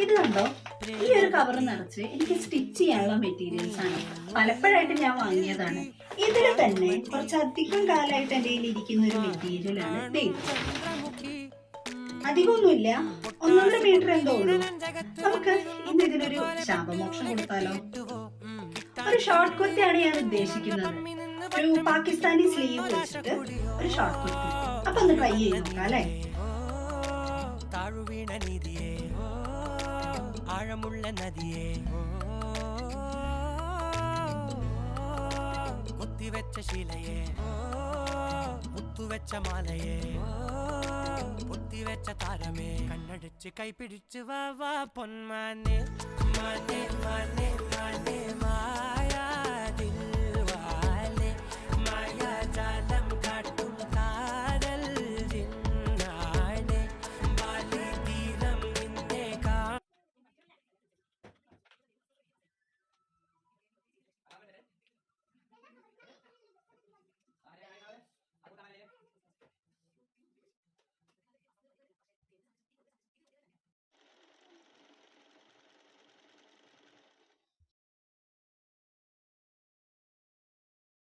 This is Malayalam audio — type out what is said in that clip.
ഇത് കണ്ടോ, ഈ ഒരു കവർ നിറച്ച് എനിക്ക് സ്റ്റിച്ച് ചെയ്യാനുള്ള മെറ്റീരിയൽസ് ആണ്. പലപ്പോഴായിട്ട് ഞാൻ വാങ്ങിയതാണ്. ഇതിൽ തന്നെ കുറച്ചധികം കാലമായിട്ട് എൻ്റെ കയ്യിൽ ഇരിക്കുന്ന ഒരു മെറ്റീരിയൽ ആണ് ഇത്. അധികമൊന്നുമില്ല, 1.5 മീറ്റർ എന്തോ ഉള്ളൂ. നമുക്ക് ഇന്ന് ഇതിനൊരു ശാപമോക്ഷം കൊടുത്താലോ? ഒരു ഷോർട്ട് കുർത്തിയാണ് ഞാൻ ഉദ്ദേശിക്കുന്നത്. ഒരു പാകിസ്ഥാനി സ്ലീവ് വെച്ചിട്ട് ഒരു ഷോർട്ട് കുർത്തി. അപ്പൊ ഒന്ന് ട്രൈ ചെയ്ത് നോക്കാം അല്ലെ? താഴുവീണ നിധിയേ, ആഴമുള്ള നദിയേ, കുത്തിവെച്ച ശീലയേ, മുത്തുവെച്ച മാലയേ, പൊത്തിവെച്ച താരമേ, കണ്ണടിച്ച് കൈപിടിച്ച് വാ വാ പൊന്മാനെ, മാനേ മാനേ മാനേ മായ.